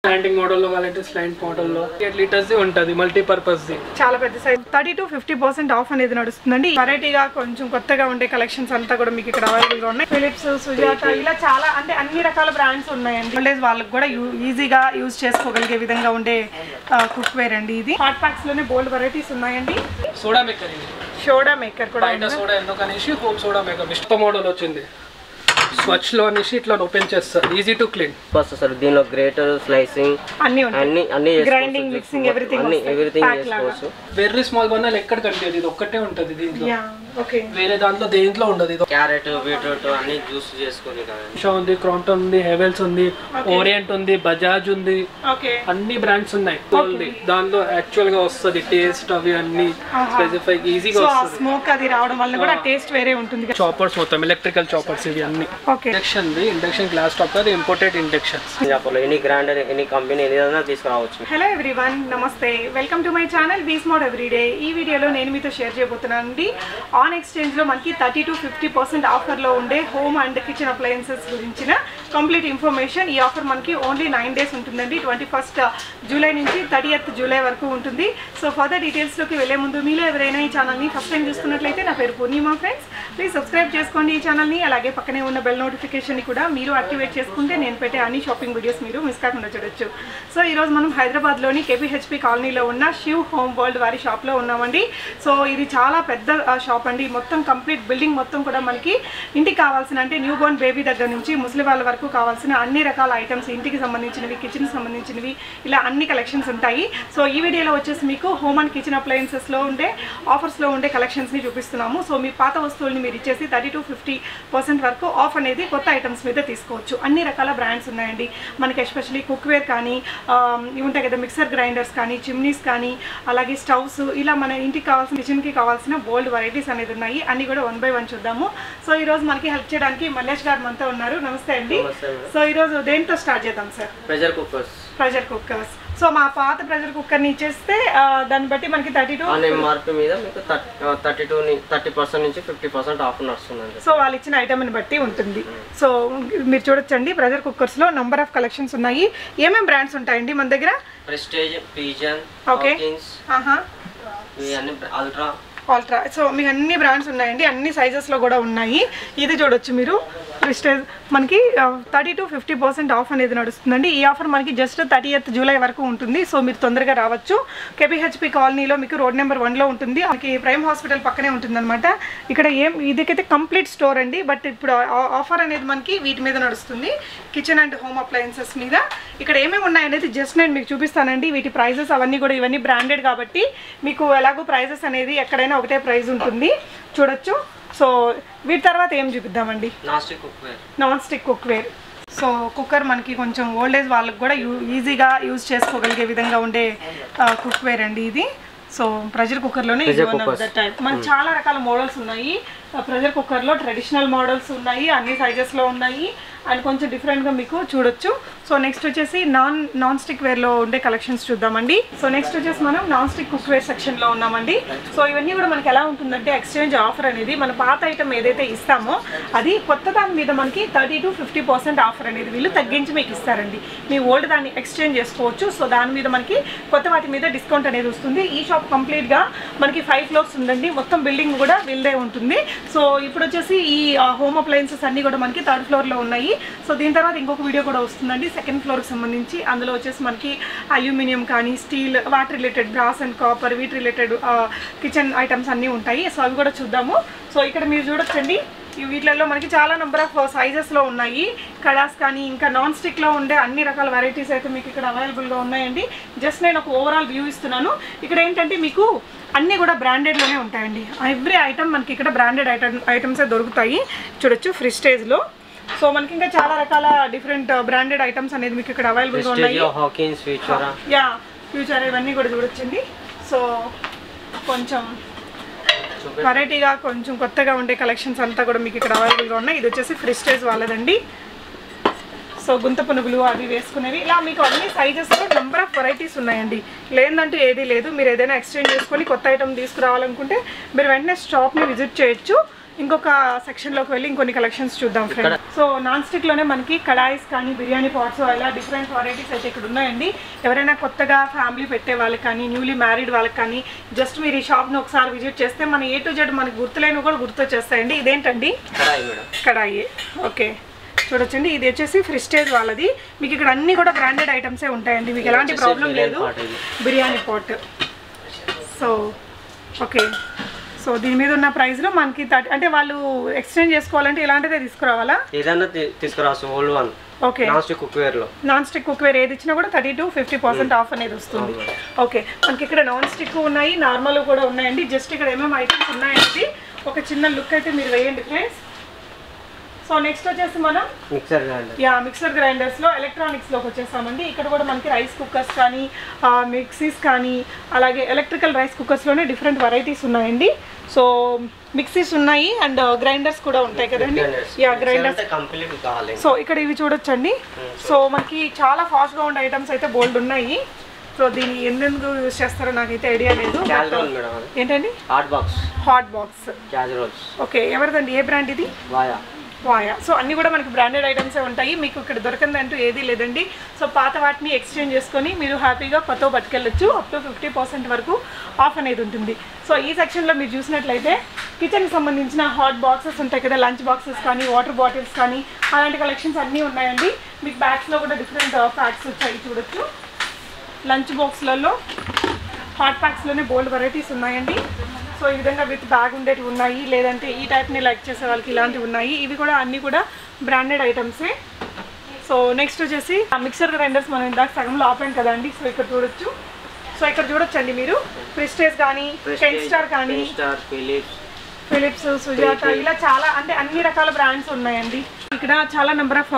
Slanting మోడల్లో కావాలంటే slant మోడల్లో 8 లీటర్స్ ఉంటుంది, మల్టీపర్పస్ ది. చాలా పెద్ద సైజ్. 30 to 50% ఆఫ్ అనేది నడుస్తుందండి. వెరైటీగా కొంచెం కొత్తగా ఉండే కలెక్షన్స్ అంతా కూడా మీకు ఇక్కడ అవైలబుల్ గా ఉన్నాయి. ఫిలిప్స్, సుజాత ఇలా చాలా అంటే అన్ని రకాల బ్రాండ్స్ ఉన్నాయండి. ఓల్డేజ్ వాళ్ళకి కూడా ఈజీగా యూజ్ చేసుకోగలిగే విధంగా ఉండే కుక్ వేర్ అండి. ఇది హాట్ ప్యాక్స్ లోనే బోల్డ్ వెరైటీస్ ఉన్నాయండి. సోడా మేకర్, సోడా మేకర్ కూడా సోడా ఎందుకనేసి హోమ్ సోడా మేకర్ విష్ట మోడల్ వచ్చింది. స్వచ్ లో అనేసి ఇట్లా ఓపెన్ చేస్తారు, ఈజీ టు క్లీన్. సార్ దీనిలో గ్రేటర్, స్లైసింగ్ అన్ని గ్రైండింగ్, మిక్సింగ్ ఎవ్రీథింగ్ చేసుకోవచ్చు. వెరీ స్మాల్ బన్నల్ ఎక్కడ కనిపించదు, ఇది ఒక్కటే ఉంటది దీంట్లో. ఓకే, వేరే దేంట్లో ఉండదు. ఇది క్యారెట్, బీట్రూట్ అన్ని జ్యూస్ చేసుకొని షో ఉంది, క్రాంప్టన్ ఉంది, హెవెల్స్ ఉంది, ఓరియంట్ ఉంది, బజాజ్ ఉంది, అన్ని బ్రాండ్స్ ఉన్నాయి. దాంట్లో యాక్చువల్ గా వస్తుంది టేస్ట్, అవి అన్ని స్పెసిఫై ఈజీగా వస్తుంది. స్మోక్ అది రావడం వల్ల కూడా టేస్ట్ వేరే ఉంటుంది. చాపర్స్ మొత్తం ఎలక్ట్రికల్ చాపర్స్ ఇవి అన్ని. ఇండక్షన్ గ్లాస్ టాప్, అది imported induction. Any brand, any company ఏదైనా తీసుకురావచ్చు. హలో ఎవ్రీవన్, నమస్తే, welcome to my channel be smart everyday. ఈ వీడియోలో నేను మీతో షేర్ చేయబోతున్నాను అండి. ఆన్ ఎక్స్చేంజ్ లో మనకి 30 to 50% ఆఫర్ లో ఉండే హోమ్ అండ్ కిచెన్ అప్లయన్సెస్ గురించిన కంప్లీట్ ఇన్ఫర్మేషన్. ఈ ఆఫర్ మనకి ఓన్లీ 9 days ఉంటుందండి. 21st జూలై నుంచి 30th జూలై వరకు ఉంటుంది. సో ఫర్దర్ డీటెయిల్స్ లోకి వెళ్లే ముందు మీలో ఎవరైనా ఈ ఛానల్ ని ఫస్ట్ టైం చూస్తున్నట్లయితే, నా పేరు పూర్ణిమ ఫ్రెండ్స్, ప్లీజ్ సబ్స్క్రైబ్ చేసుకోండి ఈ ఛానల్ ని. అలాగే పక్కనే ఉన్న బెల్ నోటిఫికేషన్ ని కూడా మీరు యాక్టివేట్ చేసుకుంటే నేను పెట్టే అన్ని షాపింగ్ వీడియోస్ మీరు మిస్ కాకుండా చూడొచ్చు. సో ఈరోజు మనం హైదరాబాద్ లోని KPHP కాలనీలో ఉన్న శివ్ హోమ్ వరల్డ్ వారి షాప్ లో ఉన్నామండి. సో ఇది చాలా పెద్ద షాప్ అండి. మొత్తం కంప్లీట్ బిల్డింగ్ మొత్తం కూడా మనకి ఇంటికి కావాల్సిన అంటే న్యూ బోర్న్ బేబీ దగ్గర నుంచి ముసలి వాళ్ళ వరకు కావాల్సిన అన్ని రకాల ఐటమ్స్, ఇంటికి సంబంధించినవి, కిచెన్ సంబంధించినవి, ఇలా అన్ని కలెక్షన్స్ ఉంటాయి. సో ఈ వీడియోలో వచ్చేసి మీకు హోమ్ అండ్ కిచెన్ అప్లయన్సెస్ లో ఉండే ఆఫర్స్ లో ఉండే కలెక్షన్స్ ని చూపిస్తున్నాము. సో మీ పాత వస్తువుల్ని మీరు ఇచ్చేసి 30 to 50% వరకు ఆఫ్ అనేది కొత్త ఐటమ్స్ మీద తీసుకోవచ్చు. అన్ని రకాల బ్రాండ్స్ ఉన్నాయండి మనకి. ఎస్పెషల్లీ కుక్వేర్ కానీ, ఇవి ఉంటాయి కదా, మిక్సర్ గ్రైండర్స్ కానీ, చిమ్నీస్ కానీ, అలాగే స్టవ్స్, ఇలా మన ఇంటికి కావాల్సిన, కిచెన్కి కావాల్సిన బోల్డ్ వెరైటీస్ అనేది ఉన్నాయి. అన్ని కూడా 1 by 1 చూద్దాము. సో ఈ రోజు మనకి హెల్ప్ చేయడానికి మల్లేష్ గారు మనతో ఉన్నారు. నమస్తే అండి. సో ఈ రోజు దేంతో స్టార్ట్ చేద్దాం సార్? Pressure cookers. సో మా పాత ప్రెషర్ కుక్కర్ ని ఇచ్చేస్తే దాన్ని బట్టి మనకి 32 ఎంఆర్పీ మీద మీకు 30% నుంచి 50% ఆఫ్ నడుస్తుంది. సో వాళ్ళు ఇచ్చిన ఐటమ్ ని బట్టి ఉంటుంది. సో మీరు చూడొచ్చండి, ప్రెషర్ కుక్కర్స్ లో నంబర్ ఆఫ్ కలెక్షన్స్ ఉన్నాయి. ఏమేం బ్రాండ్స్ ఉంటాయండి మన దగ్గర? Prestige, pigeon, okay, ultra. So మీకు అన్ని బ్రాండ్స్ ఉన్నాయండి, అన్ని సైజెస్ లో కూడా ఉన్నాయి. ఇది చూడొచ్చు మీరు, ప్రెస్టేజ్ మనకి 30 to 50% ఆఫ్ అనేది నడుస్తుందండి. ఈ ఆఫర్ మనకి జస్ట్ 30th జూలై వరకు ఉంటుంది. సో మీరు తొందరగా రావచ్చు. KPHP కాలనీలో మీకు రోడ్ నెంబర్ 1లో ఉంటుంది. మనకి ప్రైమ్ హాస్పిటల్ పక్కనే ఉంటుంది అనమాట. ఇక్కడ ఇదికైతే కంప్లీట్ స్టోర్ అండి. బట్ ఇప్పుడు ఆఫర్ అనేది మనకి వీటి మీద నడుస్తుంది, కిచెన్ అండ్ హోమ్ అప్లయన్సెస్ మీద. ఇక్కడ ఏమేమి ఉన్నాయనేది జస్ట్ నేను మీకు చూపిస్తానండి. వీటి ప్రైజెస్ అవన్నీ కూడా, ఇవన్నీ బ్రాండెడ్ కాబట్టి మీకు ఎలాగో ప్రైజెస్ అనేది ఎక్కడైనా ఒకటే ప్రైస్ ఉంటుంది, చూడొచ్చు. సో వీటి తర్వాత ఏం చూపిద్దామండి? Non stick cookware. So cooker మనకి కొంచెం ఓల్డేజ్ వాళ్ళకి కూడా ఈజీగా యూజ్ చేసుకోగలిగే విధంగా ఉండే కుక్వేర్ అండి ఇది. సో ప్రెషర్ కుక్కర్లోనే మనకి చాలా రకాల మోడల్స్ ఉన్నాయి. ప్రెషర్ కుక్కర్లో ట్రెడిషనల్ మోడల్స్ ఉన్నాయి, అన్ని సైజెస్లో ఉన్నాయి, అండ్ కొంచెం డిఫరెంట్గా మీకు చూడొచ్చు. సో నెక్స్ట్ వచ్చేసి నాన్ స్టిక్ వేర్లో ఉండే కలెక్షన్స్ చూద్దామండి. సో నెక్స్ట్ వచ్చేసి మనం నాన్ స్టిక్ కుక్వేర్ సెక్షన్లో ఉన్నామండి. సో ఇవన్నీ కూడా మనకి ఎలా ఉంటుందంటే, ఎక్స్చేంజ్ ఆఫర్ అనేది మన పాత ఐటమ్ ఏదైతే ఇస్తామో అది కొత్త దాని మీద మనకి 30 to 50% ఆఫర్ అనేది వీళ్ళు తగ్గించి మీకు ఇస్తారండి. మీ ఓల్డ్ దాన్ని ఎక్స్చేంజ్ చేసుకోవచ్చు. సో దాని మీద మనకి కొత్త వాటి మీద డిస్కౌంట్ అనేది వస్తుంది. ఈ షాప్ కంప్లీట్గా మనకి 5 floors ఉందండి. మొత్తం బిల్డింగ్ కూడా వీళ్ళదే ఉంటుంది. సో ఇప్పుడు వచ్చేసి ఈ హోమ్ అప్లయన్సెస్ అన్నీ కూడా మనకి 3rd floorలో ఉన్నాయి. సో దీని తర్వాత ఇంకొక వీడియో కూడా వస్తుందండి 2nd floorకి సంబంధించి. అందులో వచ్చేసి మనకి అల్యూమినియం కానీ, స్టీల్, వాటి రిలేటెడ్, బ్రాస్ అండ్ కాపర్, వీటి రిలేటెడ్ కిచెన్ ఐటమ్స్ అన్నీ ఉంటాయి. సో అవి కూడా చూద్దాము. సో ఇక్కడ మీరు చూడొచ్చండి, వీటిలలో మనకి చాలా నెంబర్ ఆఫ్ సైజెస్లో ఉన్నాయి. కడాస్ కానీ, ఇంకా నాన్ స్టిక్లో ఉండే అన్ని రకాల వెరైటీస్ అయితే మీకు ఇక్కడ అవైలబుల్గా ఉన్నాయండి. జస్ట్ నేను ఒక ఓవరాల్ వ్యూ ఇస్తున్నాను. ఇక్కడ ఏంటంటే మీకు అన్నీ కూడా బ్రాండెడ్లోనే ఉంటాయండి. ఎవ్రీ ఐటమ్ మనకి ఇక్కడ బ్రాండెడ్ ఐటమ్సే దొరుకుతాయి. చూడొచ్చు ప్రెస్టేజ్లో. సో మనకి ఇంకా చాలా రకాల డిఫరెంట్ బ్రాండెడ్ ఐటమ్స్ అనేది మీకు ఇక్కడ అవైలబుల్గా ఉన్నాయి. ఫ్యూచర్ ఇవన్నీ కూడా చూడొచ్చండి. సో కొంచెం వెరైటీగా, కొంచెం కొత్తగా ఉండే కలెక్షన్స్ అంతా కూడా మీకు ఇక్కడ అవైలబుల్గా ఉన్నాయి. ఇది వచ్చేసి ప్రెస్టేజ్ వాళ్ళదండి. సో గుంత పునుగులు అవి వేసుకునేవి, ఇలా మీకు అన్ని సైజెస్లో నెంబర్ ఆఫ్ వెరైటీస్ ఉన్నాయండి. లేదంటూ ఏదీ లేదు. మీరు ఏదైనా ఎక్స్చేంజ్ చేసుకొని కొత్త ఐటమ్ తీసుకురావాలనుకుంటే మీరు వెంటనే షాప్ని విజిట్ చేయొచ్చు. ఇంకొక సెక్షన్లోకి వెళ్ళి ఇంకొన్ని కలెక్షన్స్ చూద్దాం ఫ్రెండ్స్. సో నాన్ స్టిక్లోనే మనకి కడాయిస్ కానీ బిర్యానీ పాట్స్ ఇలా డిఫరెంట్ వెరైటీస్ అయితే ఇక్కడ ఉన్నాయండి. ఎవరైనా కొత్తగా ఫ్యామిలీ పెట్టే వాళ్ళకి కానీ న్యూలీ మ్యారీడ్ వాళ్ళకి కానీ జస్ట్ మీరు ఈ షాప్ని ఒకసారి విజిట్ చేస్తే మన A to Z మనకి గుర్తులేని కూడా గుర్తొచ్చేస్తాయండి. ఇదేంటండి? కడాయి. ఓకే, చూడొచ్చండి. ఇది వచ్చేసి ప్రెస్టేజ్ వాళ్ళది. మీకు ఇక్కడ అన్ని కూడా బ్రాండెడ్ ఐటమ్సే ఉంటాయండి, మీకు ఎలాంటి ప్రాబ్లం లేదు. Biryani pot. So okay, so దీని మీద ఉన్న ప్రైస్లో మనకి అంటే వాళ్ళు ఎక్స్చేంజ్ చేసుకోవాలంటే ఇలాంటిదే తీసుకురావాలా? ఏదైనా తీసుకురావచ్చు. Old one. Okay, non stick cookware ఏది ఇచ్చినా కూడా 30 to 50% ఆఫ్ అనేది వస్తుంది. ఓకే, మనకి ఇక్కడ నాన్ స్టిక్ ఉన్నాయి, నార్మల్ కూడా ఉన్నాయండి. జస్ట్ ఇక్కడ ఏమేమి ఐటమ్స్ ఉన్నాయండి ఒక చిన్న లుక్ అయితే మీరు వేయండి ఫ్రెండ్స్. సో నెక్స్ట్ వచ్చేసి మనం మిక్సర్ గ్రైండర్స్లో ఎలక్ట్రానిక్స్లోకి వచ్చేసామండి. ఇక్కడ కూడా మనకి రైస్ కుక్కర్స్ కానీ మిక్సీస్ కానీ అలాగే ఎలక్ట్రికల్ రైస్ కుక్కర్స్లోనే డిఫరెంట్ వెరైటీస్ ఉన్నాయండి. సో మిక్సీస్ ఉన్నాయి అండ్ గ్రైండర్స్ కూడా ఉంటాయి కదండి. గ్రైండర్స్. సో ఇక్కడ ఇవి చూడొచ్చండి. సో మనకి చాలా ఫాస్ట్గా ఉండే ఐటమ్స్ అయితే బోల్డ్ ఉన్నాయి. సో దీన్ని ఎందుకు యూజ్ చేస్తారో నాకైతే ఐడియా లేదు. ఏంటండి? Hot box. ఓకే, ఎవరిదండి? ఏ బ్రాండ్ ఇది? వాయా. సో అన్నీ కూడా మనకి బ్రాండెడ్ ఐటమ్సే ఉంటాయి, మీకు ఇక్కడ దొరకందంటూ ఏదీ లేదండి. సో పాత వాటిని ఎక్స్చేంజ్ చేసుకొని మీరు హ్యాపీగా కొత్త పట్టుకెళ్ళొచ్చు. అప్ టు 50% వరకు ఆఫ్ అనేది ఉంటుంది. సో ఈ సెక్షన్లో మీరు చూసినట్లయితే కిచెన్కి సంబంధించిన హాట్ బాక్సెస్ ఉంటాయి కదా, లంచ్ బాక్సెస్ కానీ వాటర్ బాటిల్స్ కానీ అలాంటి కలెక్షన్స్ అన్నీ ఉన్నాయండి. మీకు బ్యాగ్స్లో కూడా డిఫరెంట్ ప్యాక్స్ వచ్చాయి చూడొచ్చు. లంచ్ బాక్స్లలో హాట్ ప్యాక్స్లోనే బోల్డ్ వెరైటీస్ ఉన్నాయండి. సో ఈ విధంగా విత్ బ్యాగ్ ఉండేవి ఉన్నాయి, లేదంటే ఈ టైప్ని లైక్ చేసే వాళ్ళకి ఇలాంటివి ఉన్నాయి. ఇవి కూడా అన్నీ కూడా బ్రాండెడ్ ఐటమ్సే. సో నెక్స్ట్ వచ్చేసి మిక్సర్ గ్రైండర్స్ మనం ఇందాక సగంలో ఆపాం కదండి. సో ఇక్కడ చూడొచ్చు. సో ఇక్కడ చూడొచ్చండి మీరు ప్రెస్టేజ్ కానీ కెన్స్టార్ కానీ ఫిలిప్స్, సుజాత ఇలా చాలా అంటే అన్ని రకాల బ్రాండ్స్ ఉన్నాయండి. ఇక్కడ చాలా నెంబర్ ఆఫ్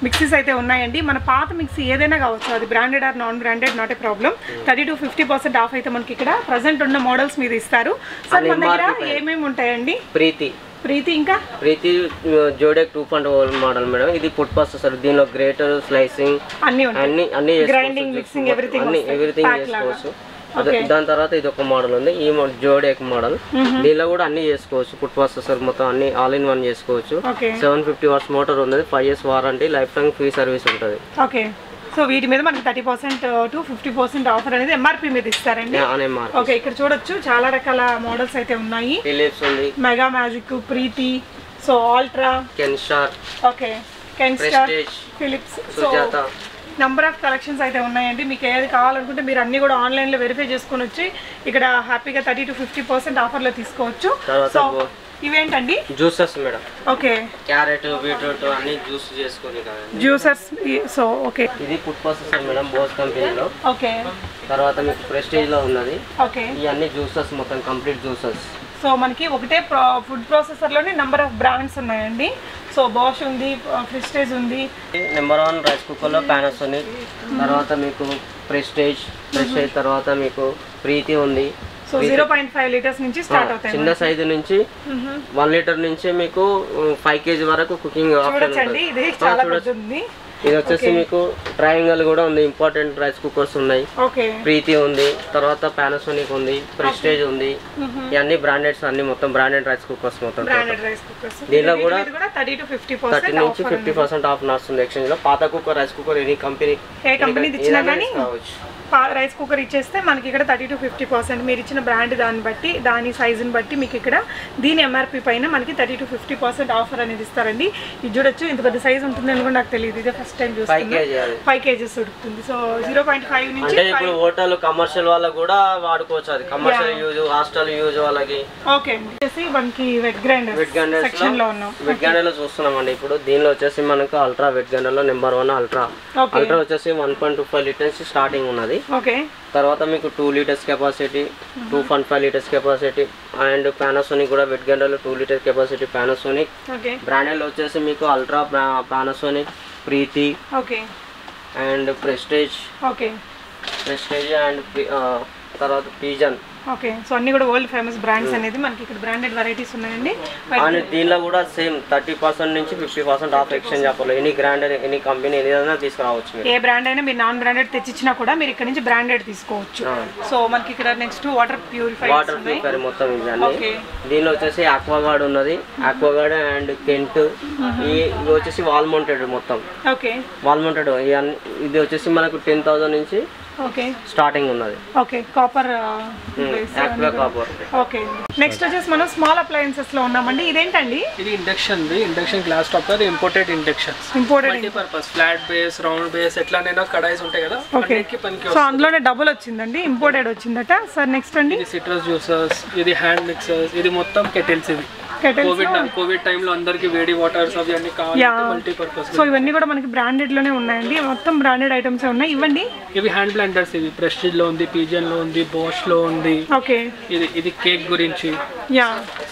మిక్సీస్ అయితే ఉన్నాయండి. మన పాత మిక్సీ ఏదైనా కావచ్చు, అది branded or non branded not a problem. 30 to 50% off అయితే మనకి ఇక్కడ ప్రజెంట్ ఉన్న మోడల్స్ మీద ఇస్తారు. సార్ మన దగ్గర ఏమేమి ఉంటాయండి? ప్రీతి ఇంకా జోడెక్ 2.0 మోడల్ మేడం. ఇది ఫుడ్ ప్రాసెసర్, దీనిలో గ్రేటర్, స్లైసింగ్ అన్ని గ్రైండింగ్, మిక్సింగ్ ఎవ్రీథింగ్ చేసుకోవచ్చు. దాని తర్వాత ఇది ఒక మోడల్ ఉంది, ఈ జోడెక్ మోడల్. దీనిలో కూడా అన్ని చేసుకోవచ్చు. ఫుడ్ ప్రాసెసర్ మొత్తం అన్ని ఆల్ ఇన్ వన్ చేసుకోవచ్చు. 750 వాట్స్ మోటార్ ఉంది, 5 years warranty, life time free service ఉంటుంది. ఓకే, సో వీటి మీద మనకి 30% to 50% ఆఫర్ అనేది ఎంఆర్పి మీద ఇస్తారండి. ఓకే, ఇక్కడ చూడొచ్చు చాలా రకాల మోడల్స్ అయితే ఉన్నాయి. ఫిలిప్స్ ఉంది, Mega Magic, Preethi, so Ultra, Kenstar, okay Kenstar, Philips, Sujata, number of collections అయితే ఉన్నాయండి. మీకు ఏది కావాలనుకుంటే మీరు అన్ని కూడా ఆన్లైన్లో వెరిఫై చేసుకొని వచ్చి ఇక్కడ హ్యాపీగా 30 to 50% ఆఫర్లో తీసుకోవచ్చు. సో ఇవేంటండి? Juices madam. Okay, carrot, beetroot అన్ని జ్యూస్ చేసుకొని జ్యూసెస్. సో ఓకే, ఇది ఫుడ్ ప్రాసెసర్ మేడం, బోస్ కంపెనీలో. ఓకే, తర్వాత మీకు ప్రెస్టీజ్ లో ఉన్నది. ఓకే, ఇవన్నీ జ్యూసెస్ మొత్తం కంప్లీట్ జ్యూసెస్. సో మనకి ఒకటే ఫుడ్ ప్రాసెసర్లోనే నెంబర్ ఆఫ్ బ్రాండ్స్ ఉన్నాయండి. సో బాష్ ఉంది, ప్రెస్టేజ్ ఉంది. నెంబర్ 1 రైస్ కుక్కర్లో పానాసోనిక్, తర్వాత మీకు ప్రెస్టేజ్ తర్వాత మీకు ప్రీతి ఉంది. సో 0.5 లీటర్స్ నుంచి స్టార్ట్ అవుతాయి. చిన్న సైజు నుంచి 1 లీటర్ నుంచి మీకు 5 kg వరకు కుకింగ్ ఆప్షన్ ఉంది. ఇది చాలా పెద్దది. ఇది వచ్చేసి మీకు ట్రయాంగిల్ కూడా ఉంది, ఇంపార్టెంట్ రైస్ కుక్కర్స్ ఉన్నాయి. ప్రీతి ఉంది, తర్వాత పానాసోనిక్ ఉంది, ప్రెస్టేజ్ ఉంది. ఇవన్నీ బ్రాండెడ్స్, అన్ని మొత్తం బ్రాండెడ్ రైస్ కుక్కర్స్ మొత్తం. దీనిలో కూడా 30 నుంచి 50% ఆఫ్ నడుస్తుంది ఎక్స్చేంజ్ లో. పాత cooker, rice cooker, any company rice cooker ఇచ్చేస్తే మనకి ఇక్కడ 30 to 50% మీరు ఇచ్చిన బ్రాండ్ దాన్ని బట్టి, దాని సైజుని బట్టి మీకు ఇక్కడ దీని ఎంఆర్పి పైన మనకి 30 to 50% ఆఫర్ అనేది ఇస్తారండి. ఇది చూడొచ్చు, ఇంత పెద్ద సైజ్ ఉంటుంది అని కూడా నాకు తెలియదు, ఇదే ఫస్ట్ టైం చూస్తున్నాను. 5 kgs ఉంటుంది. సో 0.5 నుంచి ఇప్పుడు హోటల్ కమర్షియల్ వాళ్ళకి కూడా వాడుకోవచ్చు. అది కమర్షియల్ యూజ్, హాస్టల్ యూజ్ వాళ్ళకి. ఓకే అండి, మనకి వెట్ గ్రైండర్ సెక్షన్ లో ఉన్నాం. వెట్ గ్రైండర్ లో చూస్తున్నామండి ఇప్పుడు. దీనిలో వచ్చేసి మనకు అల్ట్రా వెట్ గ్రైండర్ లో నెంబర్ 1 అల్ట్రా. అల్ట్రా వచ్చేసి 1.25 లీటర్స్ స్టార్టింగ్ ఉన్నది. ఓకే, తర్వాత మీకు 2 liters capacity, 2.5 liters capacity. And Panasonic కూడా వెట్ గ్రైండర్లో 2 liters కెపాసిటీ పానాసోనిక్. బ్రాండెడ్ వచ్చేసి మీకు Ultra, Panasonic, Preethi, and Prestige, and తర్వాత పిజన్ ఓకే సో అన్ని కూడా వరల్డ్ ఫేమస్ బ్రాండ్స్ అనేది మనకి ఇక్కడ బ్రాండెడ్ వెరైటీస్ ఉన్నాయండి. అండ్ దీనిలో కూడా సేమ్ 30% నుంచి 50% ఆఫ్ ఎక్స్చేంజ్ ఆఫర్లో ఎనీ బ్రాండ్ ఎనీ కంపెనీ ఏదైనా తీసుకురావచ్చు. ఏ బ్రాండ్ అయినా మీరు నాన్ బ్రాండెడ్ తెచ్చిచ్చినా కూడా మీరు ఇక్కడ నుంచి బ్రాండెడ్ తీసుకోవచ్చు. సో మనకి ఇక్కడ నెక్స్ట్ వాటర్ ప్యూరిఫైర్ మొత్తం ఇవి అన్ని. దీనిలో వచ్చేసి ఆక్వాగార్డ్ ఉన్నది, ఆక్వాగార్డ్ అండ్ కెంట్, ఇవి వచ్చేసి వాల్ మౌంటెడ్ మొత్తం. ఓకే వాల్ మౌంటెడ్ ఇది వచ్చేసి మనకు 10,000 నుంచి స్టార్టింగ్ ఉన్నది. Okay copper copper. Okay next వచ్చేసి మనం స్మాల్ అప్లయన్సెస్ లో ఉన్నామండి. ఇదేంటండి? ఇది ఇండక్షన్ గ్లాస్ టాప్, అది imported induction purpose flat base round base ఎట్లానైనా కడాయిస్ ఉంటాయి కదా. ఓకే సో అందులోనే డబుల్ వచ్చిందండి, ఇంపోర్టెడ్ వచ్చిందట. సార్ నెక్స్ట్ అండి ఇది సిట్రస్ జ్యూసర్స్, ఇది హ్యాండ్ మిక్సర్స్, ఇది మొత్తం కెటిల్స్. ఇవి కోవిడ్ టైంలో అందరికి వేడి వాటర్స్ అవి అన్ని కావాలి మల్టీపర్పస్. సో ఇవన్నీ కూడా మనకి బ్రాండెడ్ లోనే ఉన్నాయండి, మొత్తం బ్రాండెడ్ ఐటమ్స్ ఉన్నాయి. ఇవ్వండి. ఇవి హ్యాండ్ బ్లెండర్స్, ఇవి ప్రెస్టీజ్ లో ఉంది, పిజియన్ లో ఉంది, బోష్ లో ఉంది. ఓకే ఇది కేక్ గురించి.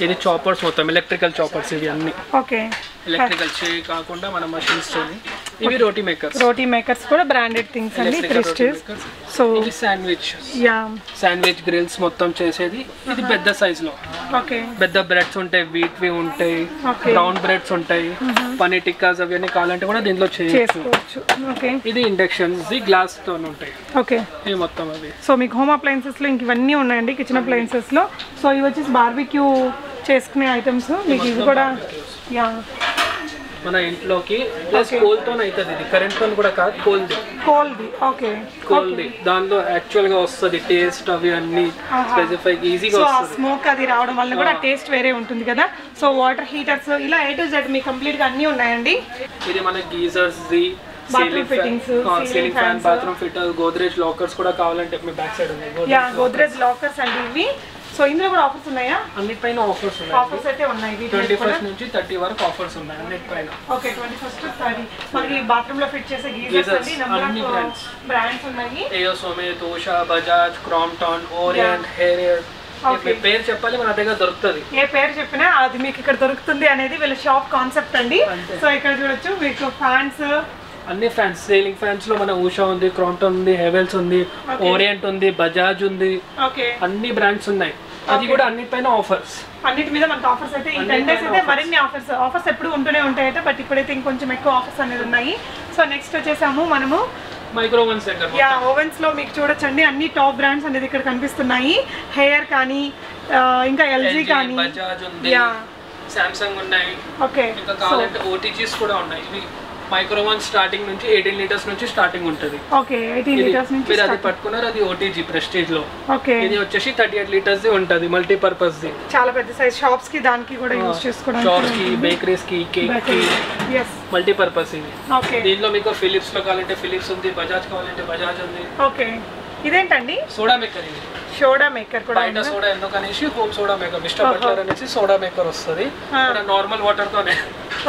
ఇది చాపర్స్ మొత్తం ఎలక్ట్రికల్ చాపర్స్ ఇవి అన్ని. ఓకే ఎలక్ట్రికల్ కాకుండా మన మషిన్స్. ఇవి రోటీ మేకర్స్ కూడా బ్రాండెడ్ థింగ్స్ అండి. ప్రెస్టీజ్. సో ఇది శాండ్విచ్ గ్రిల్స్ మొత్తం చేసేది. ఇది పెద్ద సైజ్ లో. ఓకే పెద్ద బ్రెడ్స్ ఉంటాయి, వీట్వి ఉంటాయి, బ్రౌన్ బ్రెడ్స్ ఉంటాయి, పనీర్ టిక్కాస్ అవన్నీ కావాలంటే కూడా దీంట్లో చేసుకోవచ్చు. ఇది ఇండక్షన్స్ గ్లాస్ తో ఉంటాయి. ఓకే ఇది మొత్తం అవి. సో మీకు హోమ్ అప్లయన్సెస్ లో ఇంక ఇవన్నీ ఉన్నాయండి, కిచెన్ అప్లయన్సెస్ లో. సో ఇవి వచ్చేసి బార్బిక్యూ చేసుకునే ఐటమ్స్. మీకు ఇవి కూడా మన ఇంట్లోకి ప్లస్ కోల్తో అవుతుంది. ఇది కరెంట్ తో కూడా కాదు, కోల్ది. ఓకే కోల్ది దాంట్లో యాక్చువల్ గా వస్తుంది టేస్ట్ అవి అన్ని స్పెసిఫై ఈజీగా వస్తుంది. స్మోక్ అది రావడం వల్ల కూడా టేస్ట్ వేరే ఉంటుంది కదా. సో వాటర్ హీటర్స్ ఇలా A to Z మీకు కంప్లీట్ గా అన్ని ఉన్నాయండి. ఇది మన geysers, ceiling fan, bathroom fitter, Godrej lockers కూడా కావాలంటే మీ బ్యాక్ సైడ్ ఉంది. గోద్రేజ్ లాకర్స్ అండి ఇవి. సో ఇందులో కూడా ఆఫర్స్ ఉన్నాయా? అన్నిటిపైన ఆఫర్స్ ఉన్నాయి. ఆఫర్స్ అయితే ఉన్నాయి. 21st నుంచి 30 వరకు ఆఫర్స్ ఉన్నాయి అన్నిటిపైన. ఓకే 21st to 30 మనకి బాత్రూమ్ లో ఫిట్ చేసే గీజర్స్ అన్ని నంబర్ ఆఫ్ బ్రాండ్స్ ఉన్నాయి. ఏయోసోమే, తోషా, బజాజ్, క్రాంప్టన్, ఓరియంట్, హెరియర్. మీ పేరు చెప్పాలి, మన దగ్గర దొరుకుతుంది. ఏ పేరు చెప్పినా అది మీకు ఇక్కడ దొరుకుతుంది అనేది వీళ్ళ షాప్ కాన్సెప్ట్ అండి. సో ఇక్కడ చూడొచ్చు మీకు ఫ్యాన్స్, అన్ని ఫ్యాన్స్, సీలింగ్ ఫ్యాన్స్ లో మన ఉషా ఉంది, క్రాంప్టన్ ఉంది, హెవెల్స్ ఉంది, ఓరియంట్ ఉంది, బజాజ్ ఉంది, అన్ని బ్రాండ్స్ ఉన్నాయి. అది కూడా అన్నిటిపైన ఆఫర్స్. అన్నిటి మీద మనకు ఆఫర్స్ అయితే ఈ 10 days అయితే మరిన్ని ఆఫర్స్ ఎప్పుడు ఉంటూనే ఉంటాయట. బట్ ఇప్పుడైతే ఇంకొంచెం ఎక్కువ ఆఫర్స్ అనేది ఉన్నాయి. సో నెక్స్ట్ వచ్చేసాము మనము మైక్రో ఓవెన్స్ దగ్గర. ఓవెన్స్ లో మీకు చూడొచ్చండి అన్ని టాప్ బ్రాండ్స్ అనేది ఇక్కడ కనిపిస్తున్నాయి. హెయిర్ కానీ ఇంకా ఎల్జీ కానీ, బజాజ్ ఉంది, సామ్సంగ్ ఉన్నాయి. ఓకే ఇంకా కావాలంటే ఓటీజీస్ కూడా ఉన్నాయి. ఇవి మైక్రో ఓవెన్ స్టార్టింగ్ నుంచి 18 లీటర్స్ నుంచి స్టార్టింగ్ ఉంటుంది. ఓకే 18 లీటర్స్ నుంచి మీరు అది పట్టుకున్నారు, అది ఓటీజీ ప్రెస్టీజ్ లో. ఓకే ఇది వచ్చేసి 38 లీటర్స్ ది ఉంటది, మల్టీపర్పస్ ది. చాలా పెద్ద సైజ్ షాప్స్ కి దానికి కూడా యూస్ చేసుకోవడానికి, షాప్స్ కి, బేకరీస్ కి, కేక్ కి. yes మల్టీపర్పస్ ఇది. ఓకే దీనిలో మీకు ఫిలిప్స్ లో కావాలంటే ఫిలిప్స్ ఉంది, బజాజ్ కావాలంటే బజాజ్ ఉంది. ఓకే ఇదేంటండి? Soda maker. ఇది సోడా మేకర్ కూడా బయట సోడా ఎందుకు అనేసి home soda maker, Mister Butler అనేసి సోడా మేకర్ వస్తుంది. నార్మల్ వాటర్ తోనే.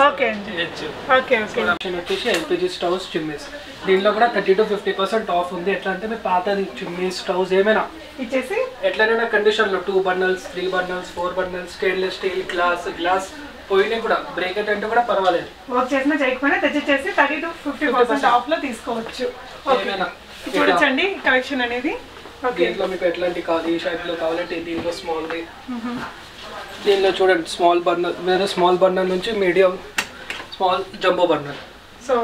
ఓకే అండి. ఓకే ఓకే వచ్చేసి ఎల్పిజి స్టవ్స్, చిమ్నీస్. దీనిలో కూడా 30 to 50% ఆఫ్ ఉంది. ఎట్లా అంటే మీ పాతది చిమ్నీస్, స్టవ్స్ ఏమైనా ఇచ్చేసి ఎట్లనైనా కండిషన్ లో 2 burners, 3 burners, 4 burners, stainless steel, glass పోయినా కూడా బ్రేక్ అంటే కూడా పర్వాలేదు. వర్క్ చేసినా చేయకపోయినా తెచ్చేసి 30 to 50% ఆఫ్ లో తీసుకోవచ్చు. చూడొచ్చండి కలెక్షన్ అనేది. దీంట్లో మీకు ఎట్లాంటి కావాలి, ఈ షైప్ లో కావాలంటే దీంట్లో స్మాల్ ది. దీనిలో చూడండి స్మాల్ బర్నర్, వేరే స్మాల్ బర్నర్ నుంచి medium, small, jumbo burner. So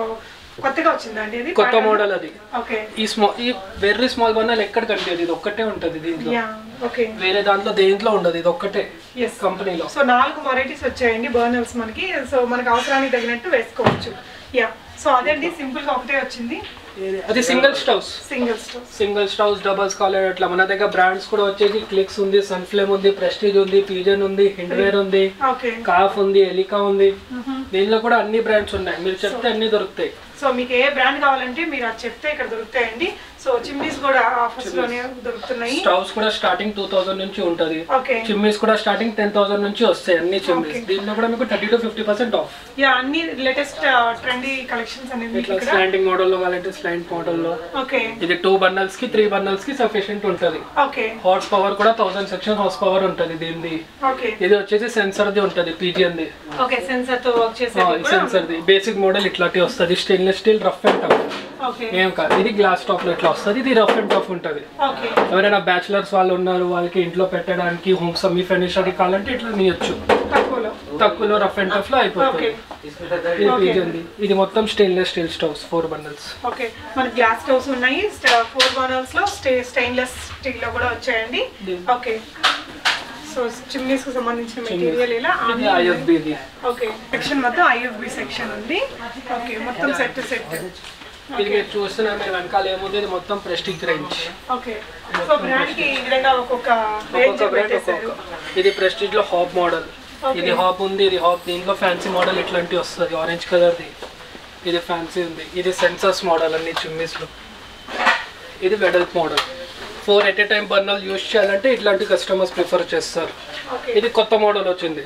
కొత్తగా వచ్చిందండి ఇది, కొత్త మోడల్ అది. ఓకే ఈ వెరీ స్మాల్ బర్నర్ ఎక్కడ కనిపించదు, ఇది ఒక్కటే ఉంటది దీంట్లో. ఓకే వేరే దాంట్లో దేంట్లో ఉండదు, ఇది ఒక్కటే కంపెనీలో. సో 4 వెరైటీస్ వచ్చాయండి బర్నర్స్ మనకి. సో మనకి అవసరానికి తగినట్టు వేసుకోవచ్చు. సో అదేంటి సింపుల్ గా ఒకటే వచ్చింది. అది సింగిల్ స్టవ్స్ డబల్స్ కాలర్ అట్లా. మన దగ్గర బ్రాండ్స్ కూడా వచ్చేసి క్లిక్స్ ఉంది, సన్ఫ్లేమ్ ఉంది, ప్రెస్టీజ్ ఉంది, పిజన్ ఉంది, హిండ్వేర్ ఉంది, కాఫ్ ఉంది, ఎలికా ఉంది. దీనిలో కూడా అన్ని బ్రాండ్స్ ఉన్నాయి, మీరు చెప్తే అన్ని దొరుకుతాయి. సో మీకు ఏ బ్రాండ్ కావాలంటే మీరు అది చెప్తే ఇక్కడ దొరుకుతాయండి. సో చిమ్నీస్ కూడా ఆఫర్స్ లోనే దొరుకుతున్నాయి. స్టవ్స్ కూడా స్టార్టింగ్ 2000 నుంచి ఉంటది. చిమ్నీస్ కూడా స్టార్టింగ్ 10,000 నుంచి వస్తాయి అన్ని చిమ్నీస్. దీనిలో కూడా మీకు 30 to 50% ఆఫ్. అన్ని లేటెస్ట్ ట్రెండీ కలెక్షన్స్ అనేది ఇట్లా స్లాండింగ్ మోడల్ లో కావాలంటే స్లాంట్ మోడల్ లో. ఇది 2 బర్నర్స్ కి 3 బర్నర్స్ కి సఫిషియెంట్ ఉంటది. హార్స్ పవర్ కూడా 1000 సెక్షన్ హార్స్ పవర్ ఉంటది దీనిది. ఇది వచ్చేసి సెన్సర్ ది ఉంటది, పిజిఎన్ ది. సెన్సర్ తో వర్క్ చేసేది. సెన్సర్ ది బేసిక్ మోడల్ ఇట్లాంటి వస్తది, stainless steel, rough and tough. ఏం కాదు. ఇది గ్లాస్ టాప్ లో ఇట్లా వస్తుంది. ఇది రఫ్ అండ్ టఫ్ ఉంటుంది. ఎవరైనా బ్యాచులర్స్ వాళ్ళు ఉన్నారు, వాళ్ళకి ఇంట్లో పెట్టడానికి హోమ్ సెమీ ఫర్నిచర్ కావాలంటే ఇట్లా తీయొచ్చు. తక్కువలో రఫ్ అండ్ టఫ్ లో అయిపోతుంది. ఇది మొత్తం stainless steel stoves 4 bundles. Okay, మన గ్లాస్ స్టవ్స్ ఉన్నాయి 4 bundles లో, స్టెయిన్లెస్ స్టీల్ లో కూడా వచ్చాయండి. ఓకే, సో చిమ్నీస్ కు సంబంధించిన మెటీరియల్ ఇలా IFB ఇది. ఓకే, సెక్షన్ మొత్తం IFB సెక్షన్ ఉంది. ఓకే, మొత్తం సెట్ ఇది మీరు చూస్తున్నారు, మీరు వెనకాల ఏముంది, ఇది మొత్తం prestige range. Okay, so brand కి ఈ విధంగా ఒక్కొక్క రేంజ్ పెట్టేశారు. ఇది ప్రెస్టీజ్ లో హాప్ మోడల్. ఇది హాప్ ఉంది, ఇది హాప్. దీంట్లో ఫ్యాన్సీ మోడల్ ఇట్లాంటివి వస్తుంది, ఆరెంజ్ కలర్ది. ఇది ఫ్యాన్సీ ఉంది. ఇది సెన్సర్స్ మోడల్ అన్ని చిమ్నీస్ లో. ఇది వెడల్ప్ model. 4 at a time burner use చేయాలంటే ఇట్లాంటి కస్టమర్స్ ప్రిఫర్ చేస్తారు. ఇది కొత్త మోడల్ వచ్చింది,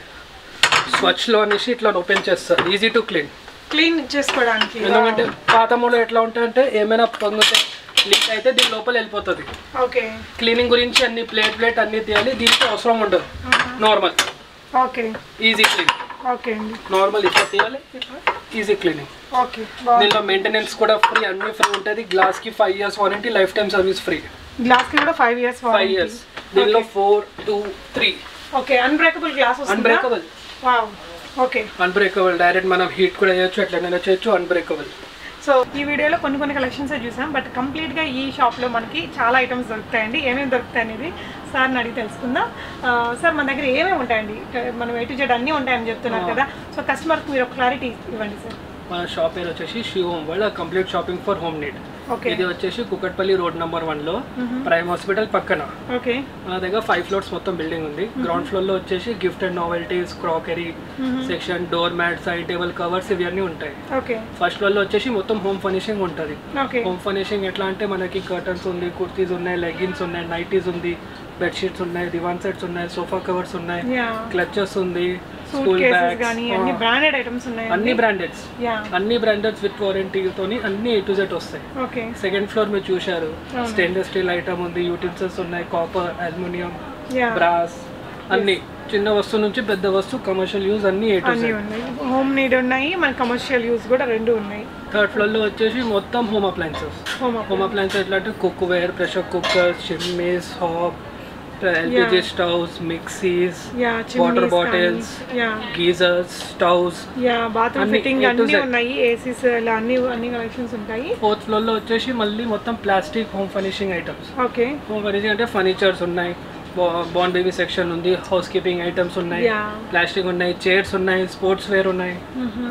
స్వచ్ లో అనేసి ఇట్లా ఓపెన్ చేస్తారు, ఈజీ టు క్లీన్ చేసుకోవడానికి. ఎందుకంటే పాత మోడల్ ఎట్లా ఉంటాయంటే ఏమైనా పొంగితే లీక్ అయితే దీని లోపల వెళ్ళిపోతుంది. క్లీనింగ్ గురించి అన్ని ప్లేట్ అన్ని తీయాలి. దీనికి అవసరం ఉండదు, నార్మల్ ఈజీ క్లీన్. నార్మల్ ఇట్లా తీయాలి, ఈజీ క్లీనింగ్. దీనిలో మెయింటెనెన్స్ కూడా ఫ్రీ, అన్ని ఫ్రీ ఉంటుంది. గ్లాస్ కి 5 years warranty, life time service free. Glass కి కూడా 5 years వారంటీ. 5 years. దీనిలో 4, 2, 3. ఓకే, అన్బ్రేకబుల్ గ్లాస్ వస్తుందా? Unbreakable. Wow, okay, unbreakable. Direct మనం హీట్ కూడా చేయొచ్చు, ఎట్లైనా చేయొచ్చు. అన్బ్రేకబుల్. సో ఈ వీడియోలో కొన్ని కలెక్షన్స్ చూసాం, బట్ కంప్లీట్గా ఈ షాప్లో మనకి చాలా ఐటమ్స్ దొరుకుతాయండి. ఏమేమి దొరుకుతాయి అనేది సార్ని అడిగి తెలుసుకుందాం. సార్, మన దగ్గర ఏమేమి ఉంటాయండి? మనం A to Z అన్నీ ఉంటాయని చెప్తున్నారు కదా, సో కస్టమర్కి మీరు ఒక క్లారిటీ ఇవ్వండి సార్. మన షాప్ పేరు వచ్చేసి Shri home world, complete shopping for home need. ఇది వచ్చేసి కుకట్పల్లి రోడ్ నెంబర్ 1 లో ప్రైమ్ హాస్పిటల్ పక్కన. మన దగ్గర 5 floors మొత్తం బిల్డింగ్ ఉంది. గ్రౌండ్ ఫ్లోర్ లో వచ్చేసి gift and novelties, crockery section, door mat, side table covers ఇవన్నీ ఉంటాయి. ఫస్ట్ ఫ్లోర్ లో వచ్చేసి మొత్తం హోమ్ ఫర్నిషింగ్ ఉంటుంది. హోమ్ ఫర్నిషింగ్ ఎట్లా అంటే మనకి కర్టన్స్ ఉంది, కుర్తీస్ ఉన్నాయి, లెగిన్స్ ఉన్నాయి, నైటీస్ ఉంది, బెడ్షీట్స్ ఉన్నాయి, దివాన్ సెట్స్ ఉన్నాయి, సోఫా కవర్స్ ఉన్నాయి, క్లచెస్ ఉంది, స్కూల్ బ్యాగ్స్, అన్ని బ్రాండెడ్ ఐటమ్స్ ఉన్నాయి. అన్ని బ్రాండెడ్స్ విత్ వారంటీ తోని అన్ని A to Z వస్తాయి. సెకండ్ ఫ్లోర్ మీరు చూశారు, స్టెయిన్లెస్ స్టీల్ ఐటమ్ ఉంది, యూటిన్సిల్స్ ఉన్నాయి, కాపర్, అల్యూమినియం, బ్రాస్, అన్ని చిన్న వస్తువు నుంచి పెద్ద వస్తువు, కమర్షియల్ యూజ్ అన్ని A to Z. Home need ఉన్నాయి, మన కమర్షియల్ యూజ్ కూడా రెండు ఉన్నాయి. థర్డ్ ఫ్లోర్ లో వచ్చేసి మొత్తం హోమ్ అప్లయన్సెస్. హోమ్ అప్లయన్సెస్ ఎట్లా అంటే cookware, pressure cooker, chimneys, hob, LPG stoves, mixies, water bottles, geysers, stoves, bathroom fitting అన్ని ఉన్నాయి, ఏసీస్, ఇలా అన్ని కలెక్షన్స్ ఉంటాయి. ఫోర్త్ ఫ్లోర్ లో వచ్చేసి మళ్ళీ మొత్తం plastic home furnishing items. Home furnishing అంటే ఫర్నిచర్స్ ఉన్నాయి, బాండ్ బేబీ సెక్షన్ ఉంది, హౌస్ కీపింగ్ ఐటమ్స్ ఉన్నాయి, ప్లాస్టిక్ ఉన్నాయి, చైర్స్ ఉన్నాయి, స్పోర్ట్స్ వేర్ ఉన్నాయి,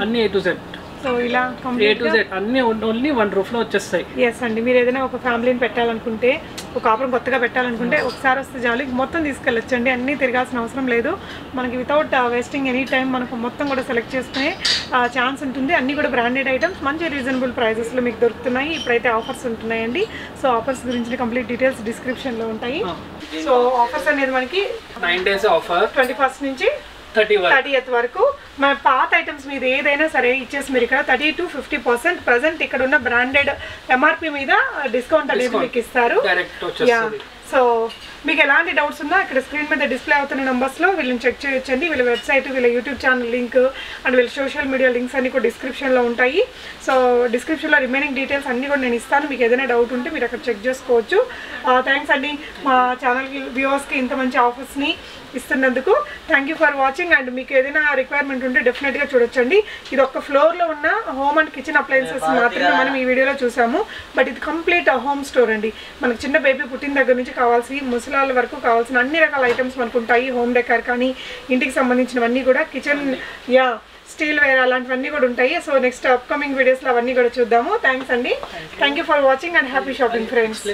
అన్ని A to Z. సో ఇలా A to Z అన్ని ఓన్లీ 1 roof లో వచ్చేస్తాయి. ఎస్ అండి, మీరు ఏదైనా ఒక ఫ్యామిలీని పెట్టాలనుకుంటే, ఒక ఆపరం కొత్తగా పెట్టాలనుకుంటే ఒకసారి వస్తే చాలు, మొత్తం తీసుకెళ్ళొచ్చండి. అన్నీ తిరగాల్సిన అవసరం లేదు. మనకి వితౌట్ వేస్టింగ్ ఎనీ టైం మనకు మొత్తం కూడా సెలెక్ట్ చేసుకునే ఛాన్స్ ఉంటుంది. అన్నీ కూడా బ్రాండెడ్ ఐటమ్స్ మంచి రీజనబుల్ ప్రైజెస్లో మీకు దొరుకుతున్నాయి. ఇప్పుడైతే ఆఫర్స్ ఉంటున్నాయండి. సో ఆఫర్స్ గురించి కంప్లీట్ డీటెయిల్స్ డిస్క్రిప్షన్లో ఉంటాయి. సో ఆఫర్స్ అనేది మనకి 9 days ఆఫర్, 21st నుంచి 30th వరకు. మన పాత ఐటమ్స్ మీద ఏదైనా సరే ఇచ్చేసి మీరు ఇక్కడ 30 to 50% ప్రజెంట్ ఇక్కడ ఉన్న బ్రాండెడ్ MRP మీద డిస్కౌంట్ అనేది మీకు ఇస్తారు. సో మీకు ఎలాంటి డౌట్స్ ఉన్నా ఇక్కడ స్క్రీన్ మీద డిస్ప్లే అవుతున్న నెంబర్స్లో వీళ్ళని చెక్ చేయొచ్చండి. వీళ్ళ వెబ్సైట్, వీళ్ళ యూట్యూబ్ ఛానల్ లింక్ అండ్ వీళ్ళ సోషల్ మీడియా లింక్స్ అన్ని కూడా డిస్క్రిప్షన్లో ఉంటాయి. సో డిస్క్రిప్షన్లో రిమైనింగ్ డీటెయిల్స్ అన్నీ కూడా నేను ఇస్తాను. మీకు ఏదైనా డౌట్ ఉంటే మీరు అక్కడ చెక్ చేసుకోవచ్చు. థ్యాంక్స్ అండి మా ఛానల్ వ్యూవర్స్కి ఇంత మంచి ఆఫర్స్ని ఇస్తున్నందుకు. Thank you for watching. And మీకు ఏదైనా రిక్వైర్మెంట్ ఉంటే డెఫినెట్గా చూడొచ్చండి. ఇది ఒక ఫ్లోర్లో ఉన్న హోమ్ అండ్ కిచెన్ అప్లయన్సెస్ మాత్రమే మనం ఈ వీడియోలో చూసాము. బట్ ఇది కంప్లీట్ హోమ్ స్టోర్ అండి. మనకు చిన్న బేబీ పుట్టిన దగ్గర నుంచి కావాల్సి ముసలాళ్ళ వరకు కావాల్సిన అన్ని రకాల ఐటమ్స్ మనకు ఉంటాయి. హోమ్ డెకార్ కానీ ఇంటికి సంబంధించినవన్నీ కూడా, కిచెన్ స్టీల్ వేర్ అలాంటివన్నీ కూడా ఉంటాయి. సో నెక్స్ట్ అప్కమింగ్ వీడియోస్లో అవన్నీ కూడా చూద్దాము. థ్యాంక్స్ అండి. Thank you for watching and happy shopping friends.